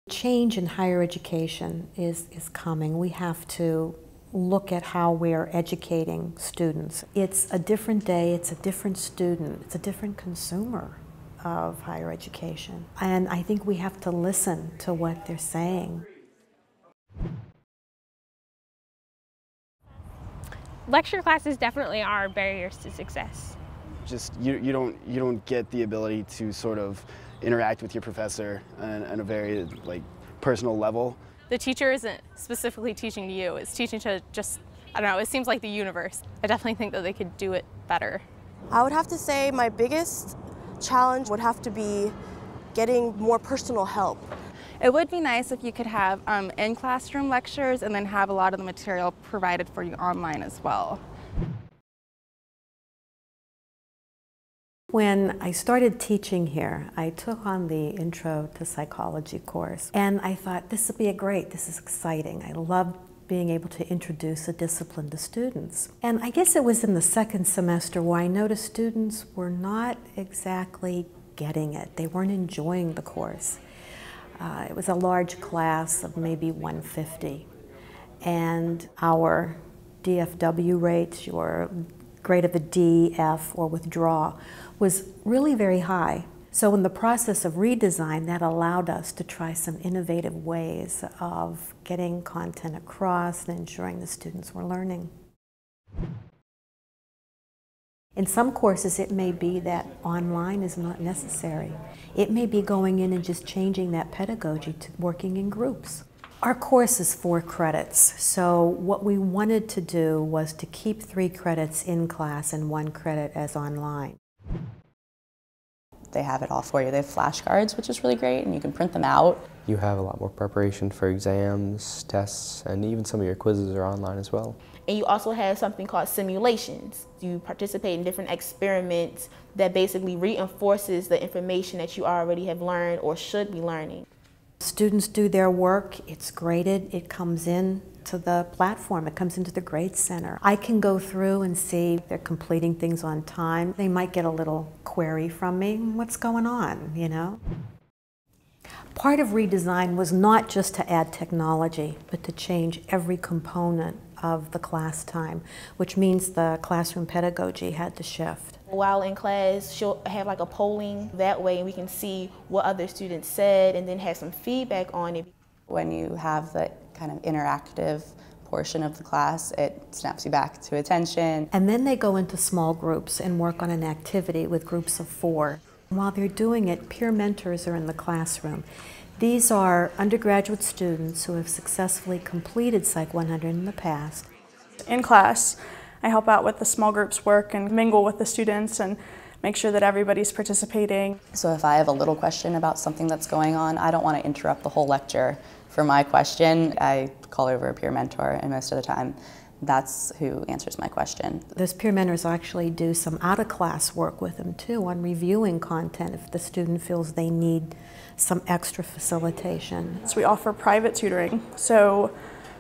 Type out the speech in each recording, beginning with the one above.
Change in higher education is coming. We have to look at how we're educating students. It's a different day, it's a different student, it's a different consumer of higher education. And I think we have to listen to what they're saying. Lecture classes definitely are barriers to success. Just you don't get the ability to sort of interact with your professor on a very personal level. The teacher isn't specifically teaching to you, it's teaching to just, I don't know, it seems like the universe. I definitely think that they could do it better. I would have to say my biggest challenge would have to be getting more personal help. It would be nice if you could have in-classroom lectures and then have a lot of the material provided for you online as well. When I started teaching here, I took on the Intro to Psychology course, and I thought, this will be this is exciting. I love being able to introduce a discipline to students. And I guess it was in the second semester where I noticed students were not exactly getting it. They weren't enjoying the course. It was a large class of maybe 150, and our DFW rates, your grade of a D, F, or withdraw, was really very high. So in the process of redesign, that allowed us to try some innovative ways of getting content across and ensuring the students were learning. In some courses, it may be that online is not necessary. It may be going in and just changing that pedagogy to working in groups. Our course is 4 credits, so what we wanted to do was to keep 3 credits in class and 1 credit as online. They have it all for you. They have flashcards, which is really great, and you can print them out. You have a lot more preparation for exams, tests, and even some of your quizzes are online as well. And you also have something called simulations. You participate in different experiments that basically reinforces the information that you already have learned or should be learning. Students do their work, it's graded, it comes in to the platform, it comes into the grade center. I can go through and see if they're completing things on time. They might get a little query from me, what's going on, you know? Part of redesign was not just to add technology, but to change every component of the class time, which means the classroom pedagogy had to shift. While in class, she'll have like a polling that way, and we can see what other students said and then have some feedback on it. When you have the kind of interactive portion of the class, it snaps you back to attention. And then they go into small groups and work on an activity with groups of 4. While they're doing it, peer mentors are in the classroom. These are undergraduate students who have successfully completed Psych 100 in the past. In class, I help out with the small groups work and mingle with the students and make sure that everybody's participating. So if I have a little question about something that's going on, I don't want to interrupt the whole lecture for my question. I call over a peer mentor, and most of the time that's who answers my question. Those peer mentors actually do some out-of-class work with them too on reviewing content if the student feels they need some extra facilitation. So we offer private tutoring. So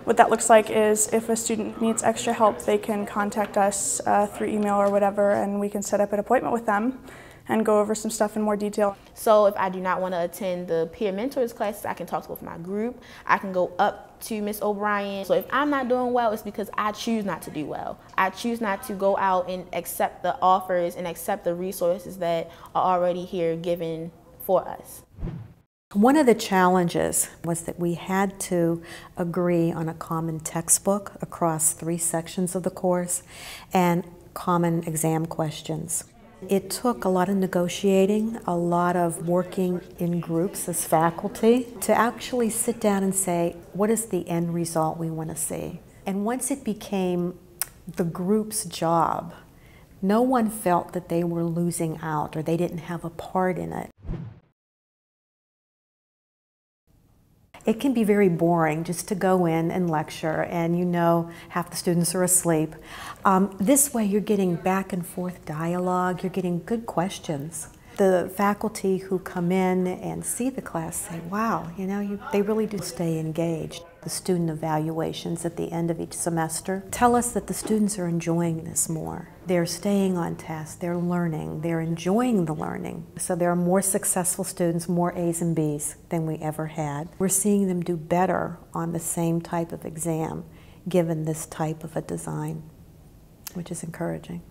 what that looks like is if a student needs extra help, they can contact us through email or whatever, and we can set up an appointment with them and go over some stuff in more detail. So if I do not want to attend the peer mentors classes, I can talk with my group. I can go up to Ms. O'Brien. So if I'm not doing well, it's because I choose not to do well. I choose not to go out and accept the offers and accept the resources that are already here given for us. One of the challenges was that we had to agree on a common textbook across 3 sections of the course and common exam questions. It took a lot of negotiating, a lot of working in groups as faculty to actually sit down and say, what is the end result we want to see? And once it became the group's job, no one felt that they were losing out or they didn't have a part in it. It can be very boring just to go in and lecture and you know half the students are asleep. This way you're getting back and forth dialogue, you're getting good questions. The faculty who come in and see the class say, wow, you know, they really do stay engaged. The student evaluations at the end of each semester tell us that the students are enjoying this more. They're staying on task, they're learning, they're enjoying the learning. So there are more successful students, more A's and B's than we ever had. We're seeing them do better on the same type of exam given this type of a design, which is encouraging.